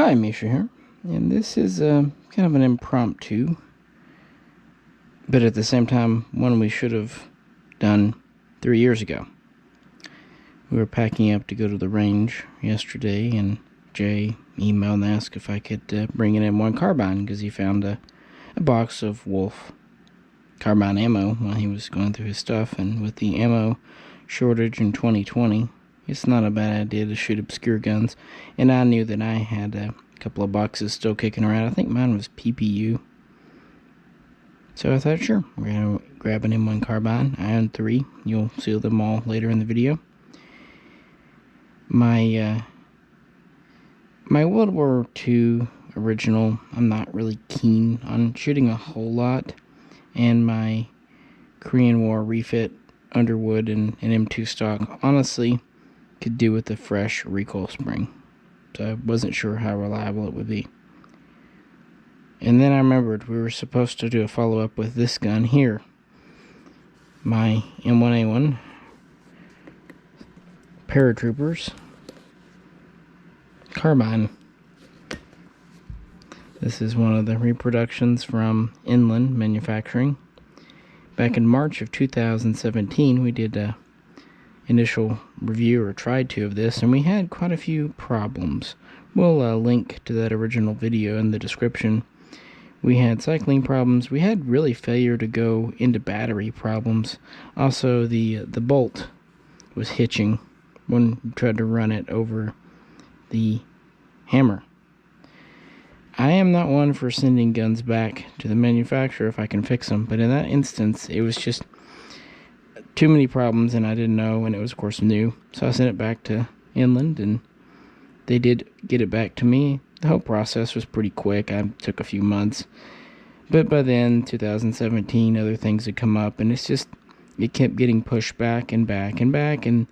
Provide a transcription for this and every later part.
Hi, Misha here, and this is kind of an impromptu, but at the same time, one we should have done 3 years ago. We were packing up to go to the range yesterday, and Jay emailed and asked if I could bring an M1 Carbine, because he found a box of Wolf carbine ammo while he was going through his stuff, and with the ammo shortage in 2020, it's not a bad idea to shoot obscure guns, and I knew that I had a couple of boxes still kicking around. I think mine was PPU. So I thought, sure, we're going to grab an M1 Carbine. I own 3. You'll see them all later in the video. My World War II original, I'm not really keen on shooting a whole lot, and my Korean War refit Underwood and M2 stock honestly could do with a fresh recoil spring, so I wasn't sure how reliable it would be. And then I remembered we were supposed to do a follow-up with this gun here, my M1A1 Paratroopers Carbine. This is one of the reproductions from Inland Manufacturing. Back in March of 2017, we did a initial review, or tried to, of this, and we had quite a few problems. We'll link to that original video in the description. We had cycling problems. We had really failure to go into battery problems. Also, the bolt was hitching when we tried to run it over the hammer. I am not one for sending guns back to the manufacturer if I can fix them, but in that instance, it was just too many problems, and I didn't know, and it was, of course, new. So I sent it back to Inland, and they did get it back to me. The whole process was pretty quick. It took a few months. But by then, 2017, other things had come up, and it kept getting pushed back and back and back, and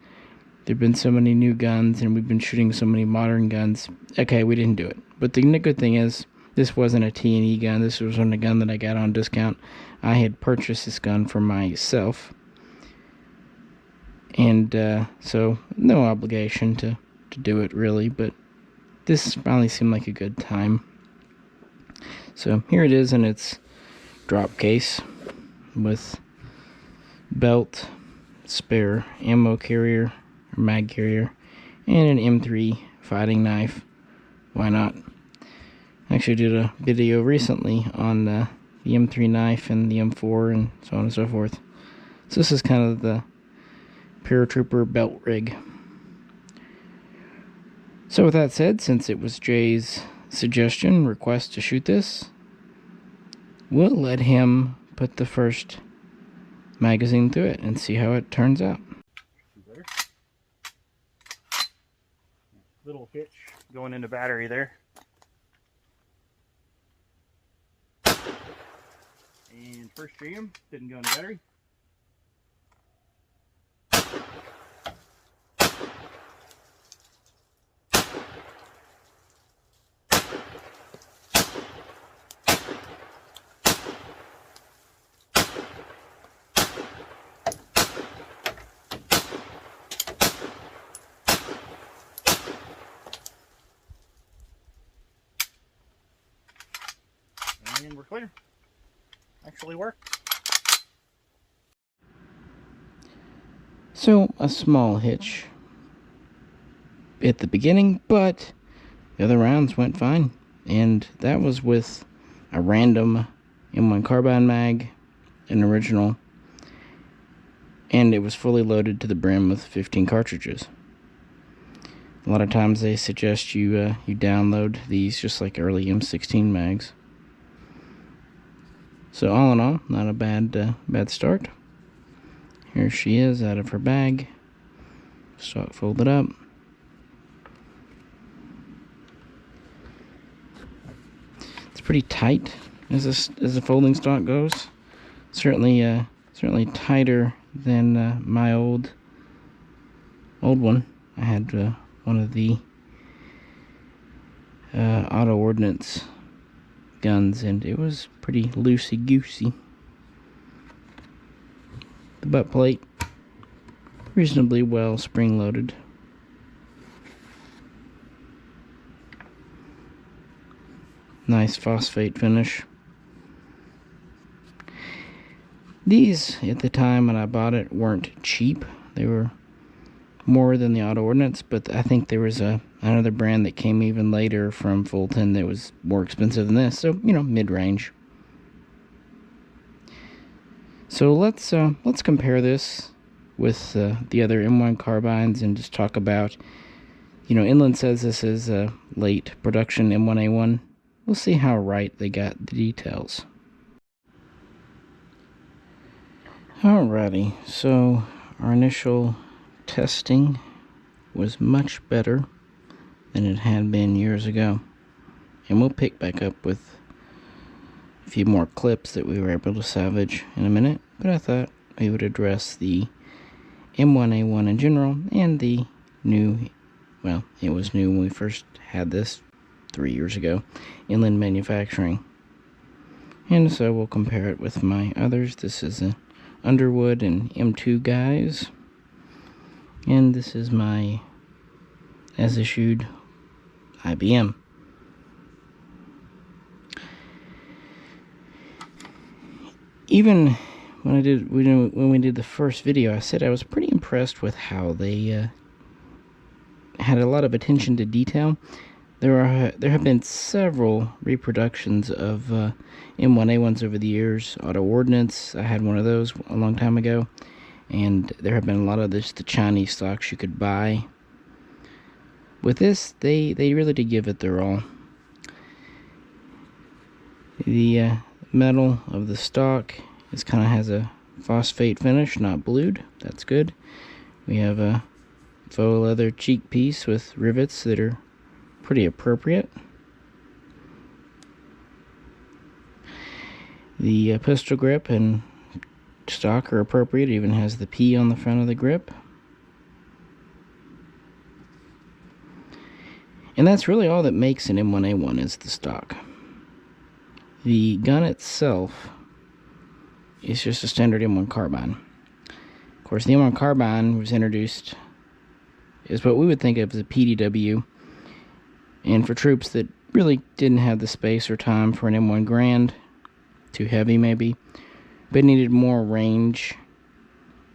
there've been so many new guns, and we've been shooting so many modern guns. Okay, we didn't do it. But the good thing is, this wasn't a T&E gun. This was a gun that I got on discount. I had purchased this gun for myself, and so no obligation to do it, really, but this finally seemed like a good time. So here it is in its drop case, with belt, spare ammo carrier, or mag carrier, and an M3 fighting knife. Why not? I actually did a video recently on the M3 knife and the M4 and so on and so forth. So this is kind of the Paratrooper belt rig. So with that said, since it was Jay's suggestion, request to shoot this, we'll let him put the first magazine through it and see how it turns out. Little hitch going into battery there. And first jam didn't go into battery. And we're clear. Actually worked. So, a small hitch at the beginning, but the other rounds went fine. And that was with a random M1 Carbine mag, an original, and it was fully loaded to the brim with 15 cartridges. A lot of times they suggest you download these just like early M16 mags. So all in all, not a bad start. Here she is out of her bag, stock folded up. It's pretty tight as the folding stock goes. Certainly tighter than my old one. I had one of the auto ordnance guns, and it was pretty loosey-goosey. The butt plate, reasonably well spring-loaded. Nice phosphate finish. These, at the time when I bought it, weren't cheap. They were more than the Auto Ordnance, but I think there was another brand that came even later from Fulton that was more expensive than this, so, you know, mid-range. So let's compare this with the other M1 carbines and just talk about, you know, Inland says this is a late production M1A1. We'll see how right they got the details. Alrighty, so our initial testing was much better than it had been years ago. And we'll pick back up with a few more clips that we were able to salvage in a minute, but I thought we would address the M1A1 in general and the new, well, it was new when we first had this 3 years ago, Inland Manufacturing. And so we'll compare it with my others. This is a Underwood and M2 guys, and this is my as issued IBM. Even when we did the first video, I said I was pretty impressed with how they had a lot of attention to detail. There have been several reproductions of M1A1s over the years. Auto Ordnance, I had one of those a long time ago, and there have been a lot of the Chinese stocks you could buy. With this, they really did give it their all. The metal of the stock kind of has a phosphate finish, not blued. That's good. We have a faux leather cheek piece with rivets that are pretty appropriate. The pistol grip and stock are appropriate. It even has the P on the front of the grip. And that's really all that makes an M1A1 is the stock. The gun itself is just a standard M1 carbine. Of course, the M1 carbine was introduced as what we would think of as a PDW, and for troops that really didn't have the space or time for an M1 Grand, too heavy maybe, but needed more range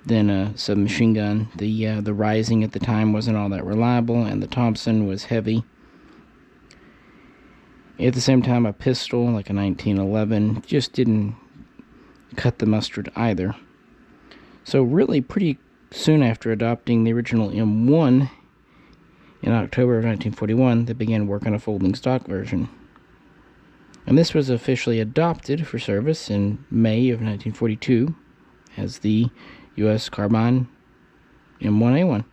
than a submachine gun. The Rising at the time wasn't all that reliable, and the Thompson was heavy. At the same time, a pistol, like a 1911, just didn't cut the mustard either. So really pretty soon after adopting the original M1, in October of 1941, they began work on a folding stock version. And this was officially adopted for service in May of 1942 as the U.S. Carbine M1A1.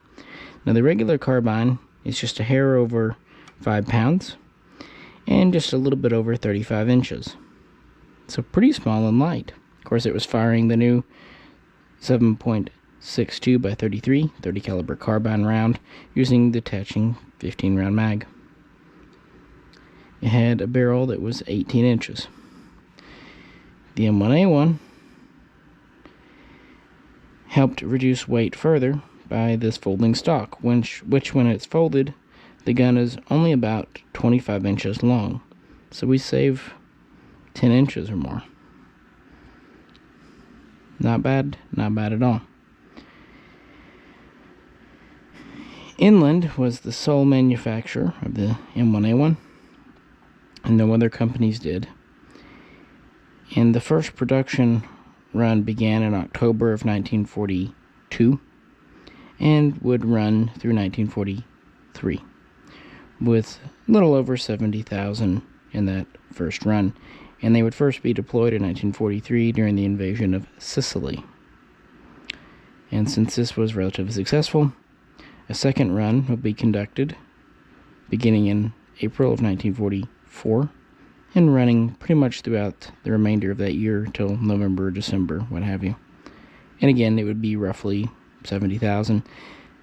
Now, the regular carbine is just a hair over 5 pounds and just a little bit over 35 inches. So pretty small and light. Of course, it was firing the new 7.62 by 33 30 caliber carbine round using detaching 15 round mag. It had a barrel that was 18 inches. The M1A1 helped reduce weight further by this folding stock, which when it's folded, the gun is only about 25 inches long. So we save 10 inches or more. Not bad at all. Inland was the sole manufacturer of the M1A1, and no other companies did. And the first production run began in October of 1942 and would run through 1943, with a little over 70,000 in that first run. And they would first be deployed in 1943 during the invasion of Sicily. And since this was relatively successful, a second run would be conducted beginning in April of 1944 and running pretty much throughout the remainder of that year till November, December, what have you. And again, it would be roughly 70,000.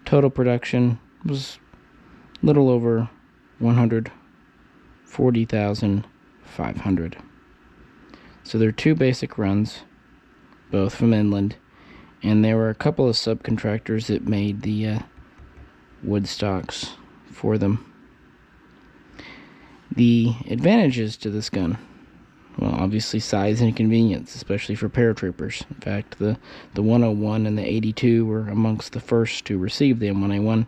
Total production was a little over 140,500. So there are two basic runs, both from Inland, and there were a couple of subcontractors that made the wood stocks for them. The advantages to this gun, well, obviously size and convenience, especially for paratroopers. In fact, the 101 and the 82 were amongst the first to receive the M1A1.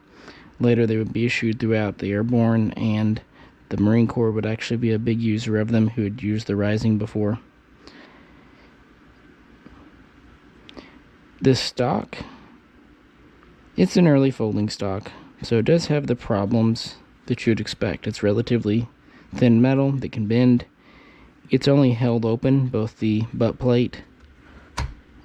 Later, they would be issued throughout the airborne, and the Marine Corps would actually be a big user of them who had used the Rising before. This stock, it's an early folding stock, so it does have the problems that you'd expect. It's relatively thin metal that can bend. It's only held open, both the butt plate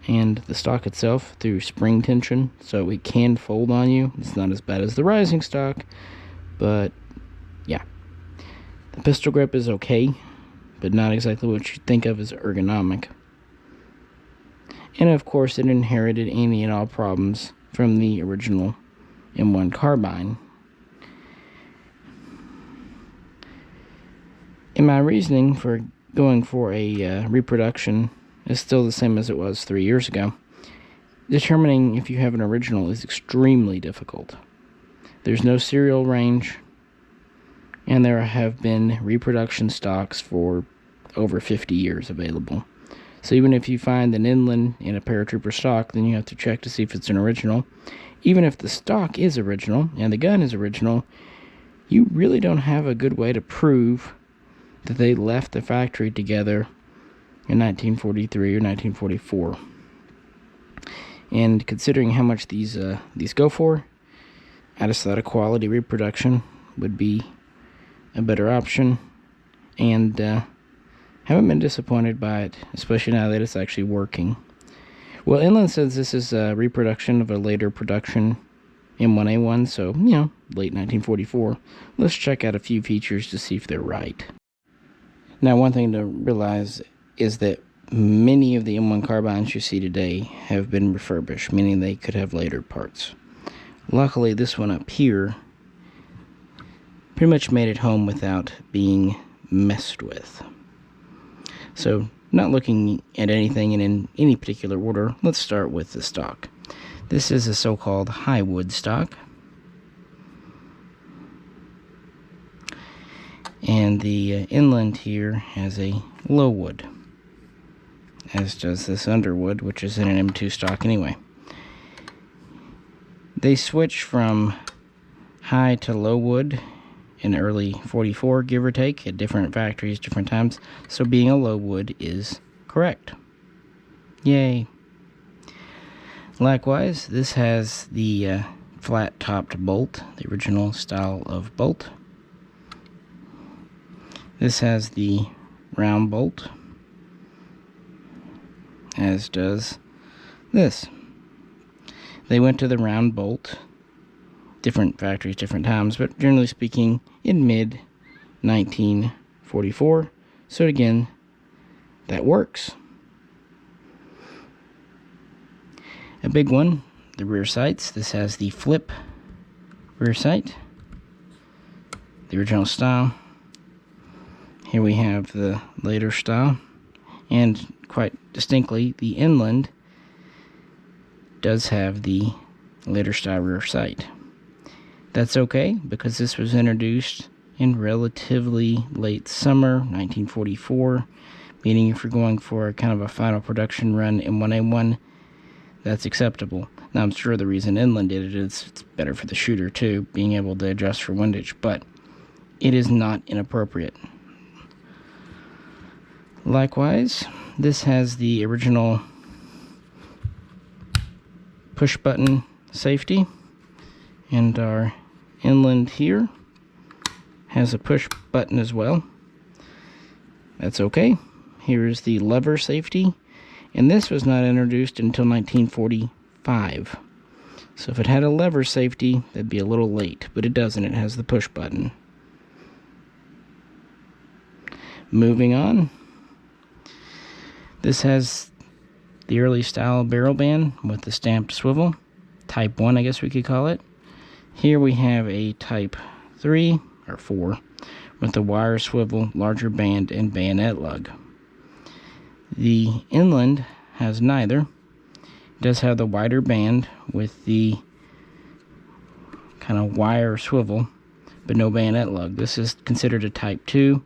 and the stock itself, through spring tension, so it can fold on you. It's not as bad as the Rising stock, but yeah. The pistol grip is okay, but not exactly what you think of as ergonomic. And of course, it inherited any and all problems from the original M1 Carbine. And my reasoning for going for a reproduction is still the same as it was 3 years ago. Determining if you have an original is extremely difficult. There's no serial range, and there have been reproduction stocks for over 50 years available. So even if you find an inland in a paratrooper stock, then you have to check to see if it's an original. Even if the stock is original and the gun is original, you really don't have a good way to prove that they left the factory together in 1943 or 1944. And considering how much these go for, I just thought a quality reproduction would be a better option, and haven't been disappointed by it, especially now that it's actually working. Well, Inland says this is a reproduction of a later production M1A1, so, late 1944. Let's check out a few features to see if they're right. Now, one thing to realize is that many of the M1 carbines you see today have been refurbished, meaning they could have later parts. Luckily, this one up here pretty much made it home without being messed with. So, not looking at anything in any particular order, let's start with the stock. This is a so-called high wood stock. And the inland here has a low wood, as does this underwood, which is in an M2 stock anyway. They switch from high to low wood in early 44, give or take, at different factories, different times, so being a low wood is correct. Yay. Likewise, this has the flat-topped bolt, the original style of bolt. This has the round bolt, as does this. They went to the round bolt, different factories, different times, but generally speaking, in mid-1944. So again, that works. A big one, the rear sights. This has the flip rear sight, the original style. Here we have the later style, and quite distinctly, the inland does have the later style rear sight. That's okay, because this was introduced in relatively late summer 1944, meaning if you're going for a kind of a final production run M1A1, that's acceptable. Now, I'm sure the reason inland did it is it's better for the shooter too, being able to adjust for windage, but it is not inappropriate. Likewise, this has the original push button safety, and our inland here has a push button as well. That's okay. Here is the lever safety, and this was not introduced until 1945. So if it had a lever safety, that'd be a little late, but it doesn't. It has the push button. Moving on. This has the early style barrel band with the stamped swivel. Type 1, I guess we could call it. Here we have a Type 3, or 4, with the wire swivel, larger band, and bayonet lug. The inland has neither. It does have the wider band with the kind of wire swivel, but no bayonet lug. This is considered a Type 2.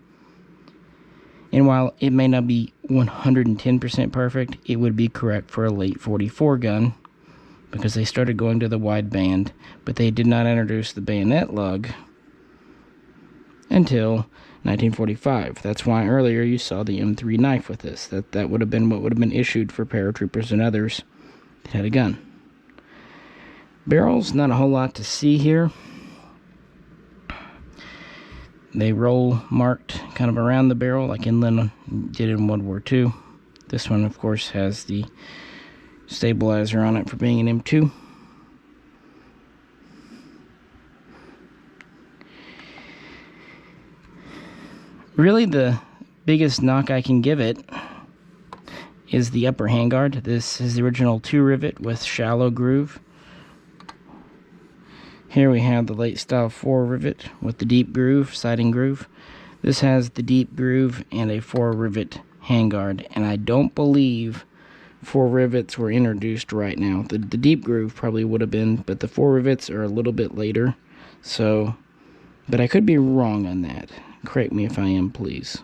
And while it may not be 110% perfect, it would be correct for a late 44 gun, because they started going to the wide band, but they did not introduce the bayonet lug until 1945. That's why earlier you saw the M3 knife with this. That would have been what would have been issued for paratroopers and others that had a gun. Barrels, not a whole lot to see here. They roll marked kind of around the barrel like Inland did in World War II. This one, of course, has the stabilizer on it for being an M2. Really, the biggest knock I can give it is the upper handguard. This is the original 2 rivet with shallow groove. Here we have the late style 4 rivet with the deep groove, siding groove. This has the deep groove and a 4 rivet handguard, and I don't believe 4 rivets were introduced right now. The deep groove probably would have been, but the 4 rivets are a little bit later. So, but I could be wrong on that. Correct me if I am, please.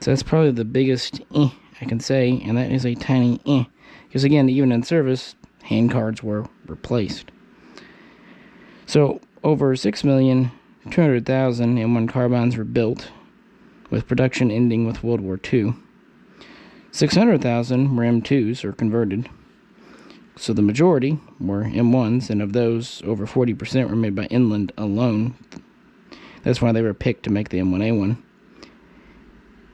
So that's probably the biggest I can say, and that is a tiny because again, even in service, handguards were replaced. So over 6,200,000 M1 carbines were built, with production ending with World War II. 600,000 were M2s or converted. So the majority were M1s, and of those, over 40% were made by Inland alone. That's why they were picked to make the M1A1.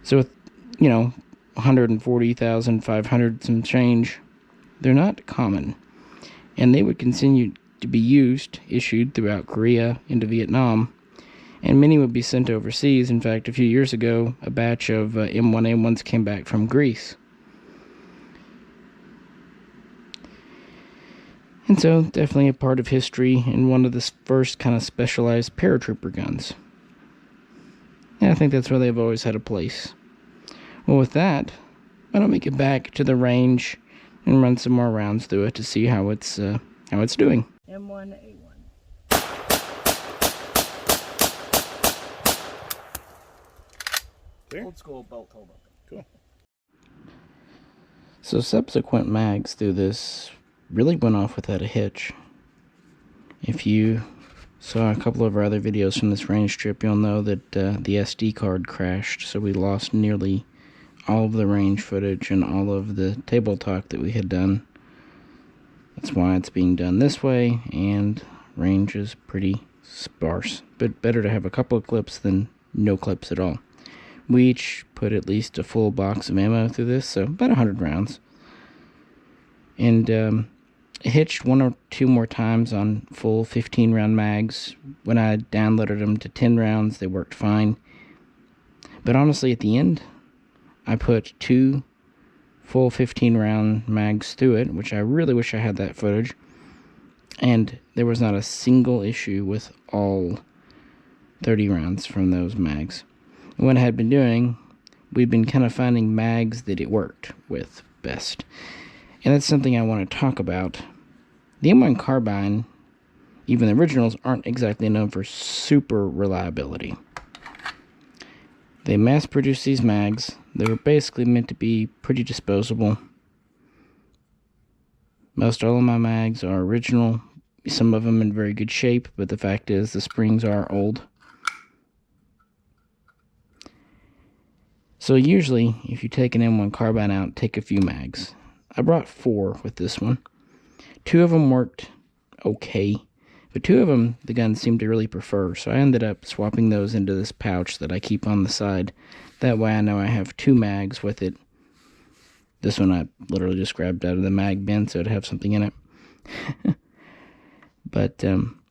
So with, 140,500 some change, they're not common. And they would continue to be issued throughout Korea into Vietnam, and many would be sent overseas. In fact, a few years ago, a batch of M1A1s came back from Greece. And so, definitely a part of history, and one of the first kind of specialized paratrooper guns. And I think that's where they've always had a place. Well, with that, why don't we get back to the range and run some more rounds through it to see how it's doing. M1A1. Okay. Old school bolt hold up. Cool. So subsequent mags through this really went off without a hitch. If you saw a couple of our other videos from this range trip, you'll know that the SD card crashed, so we lost nearly all of the range footage and all of the table talk that we had done. That's why it's being done this way, and range is pretty sparse. But better to have a couple of clips than no clips at all. We each put at least a full box of ammo through this, so about 100 rounds. And hitched 1 or 2 more times on full 15-round mags. When I downloaded them to 10 rounds, they worked fine. But honestly, at the end, I put 2 full 15-round mags through it, which I really wish I had that footage. And there was not a single issue with all 30 rounds from those mags. And what I had been doing, we've been kind of finding mags that it worked with best. And that's something I want to talk about. The M1 Carbine, even the originals, aren't exactly known for super reliability. They mass-produced these mags. They were basically meant to be pretty disposable. Most all of my mags are original. Some of them in very good shape, but the fact is the springs are old. So usually, if you take an M1 Carbine out, take a few mags. I brought 4 with this one. 2 of them worked okay, but 2 of them the gun seemed to really prefer, so I ended up swapping those into this pouch that I keep on the side. That way I know I have 2 mags with it. This one I literally just grabbed out of the mag bin so it'd have something in it. But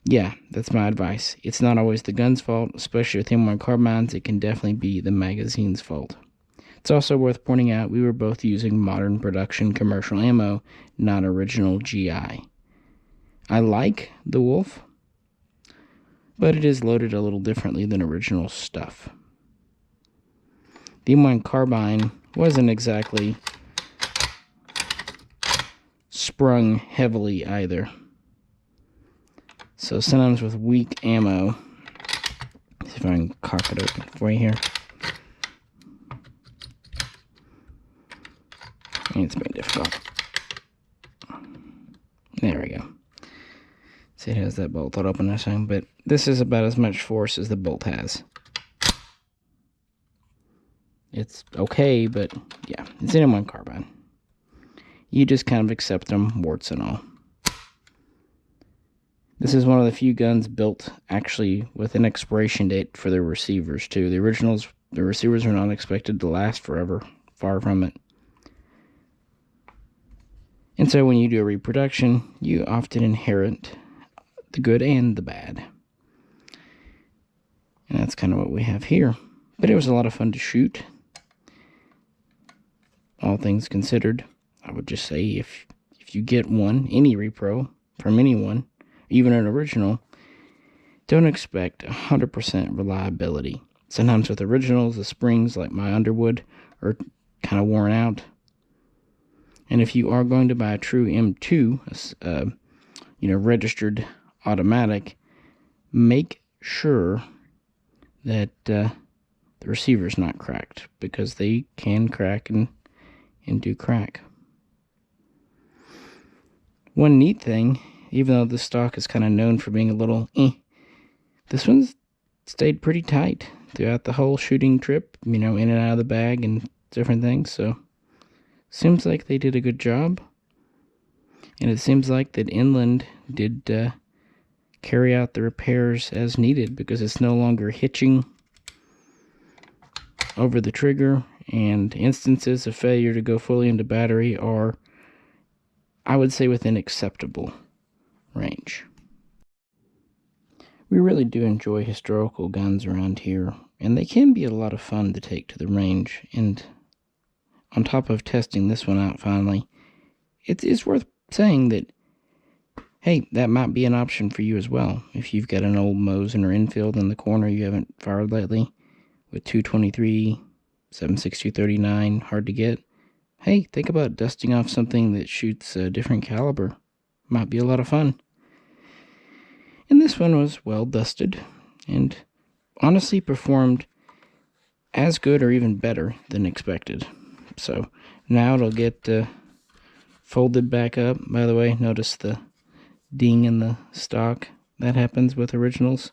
yeah, that's my advice. It's not always the gun's fault, especially with M1 carbines. It can definitely be the magazine's fault. It's also worth pointing out we were both using modern production commercial ammo, not original GI. I like the Wolf, but it is loaded a little differently than original stuff. The M1 Carbine wasn't exactly sprung heavily either. So sometimes with weak ammo, see if I can cock it open for you here. It's been difficult. There we go. See, it has that bolt open or something, but this is about as much force as the bolt has. It's okay, but yeah, it's an M1 carbine. You just kind of accept them, warts and all. This is one of the few guns built actually with an expiration date for their receivers too. The originals, the receivers are not expected to last forever. Far from it. And so when you do a reproduction, you often inherit the good and the bad. And that's kind of what we have here. But it was a lot of fun to shoot. All things considered, I would just say if you get one, any repro, from anyone, even an original, don't expect 100% reliability. Sometimes with originals, the springs, like my Underwood, are kind of worn out. And if you are going to buy a true M2, registered automatic, make sure that the receiver's not cracked, because they can crack and do crack. One neat thing, even though the stock is kind of known for being a little this one's stayed pretty tight throughout the whole shooting trip, in and out of the bag and different things, so seems like they did a good job. And it seems like that Inland did carry out the repairs as needed, because it's no longer hitching over the trigger, and instances of failure to go fully into battery are, I would say, within acceptable range. We really do enjoy historical guns around here, and they can be a lot of fun to take to the range. And on top of testing this one out finally, it's worth saying that, hey, that might be an option for you as well. If you've got an old Mosin or Enfield in the corner you haven't fired lately, with 223, 7.62 hard to get, hey, think about dusting off something that shoots a different caliber. Might be a lot of fun. And this one was well dusted, and honestly performed as good or even better than expected. So now it'll get folded back up. By the way, notice the ding in the stock. That happens with originals.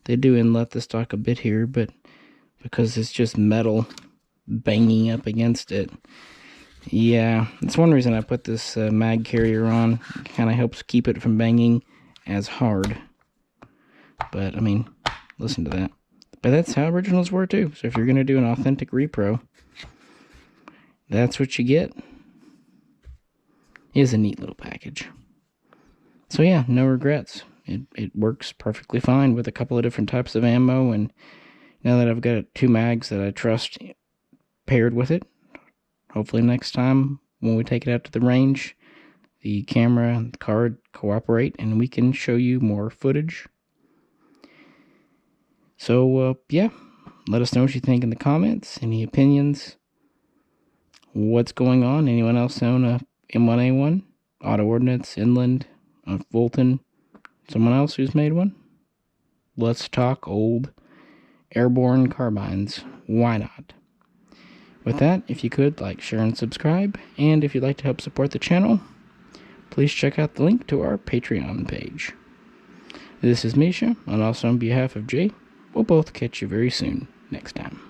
They do inlet the stock a bit here, but because it's just metal banging up against it, yeah, that's one reason I put this mag carrier on. It kind of helps keep it from banging as hard. But I mean, listen to that. But that's how originals were too. So if you're going to do an authentic repro, that's what you get. It is a neat little package. So yeah, no regrets. It works perfectly fine with a couple of different types of ammo, and now that I've got 2 mags that I trust paired with it, hopefully next time when we take it out to the range, the camera and the card cooperate and we can show you more footage. So yeah, let us know what you think in the comments, any opinions, what's going on. Anyone else own a M1A1, Auto Ordnance, Inland, Fulton, someone else who's made one? Let's talk old airborne carbines. Why not? With that, if you could, like, share, and subscribe. And if you'd like to help support the channel, please check out the link to our Patreon page. This is Misha, and also on behalf of Jay, we'll both catch you very soon next time.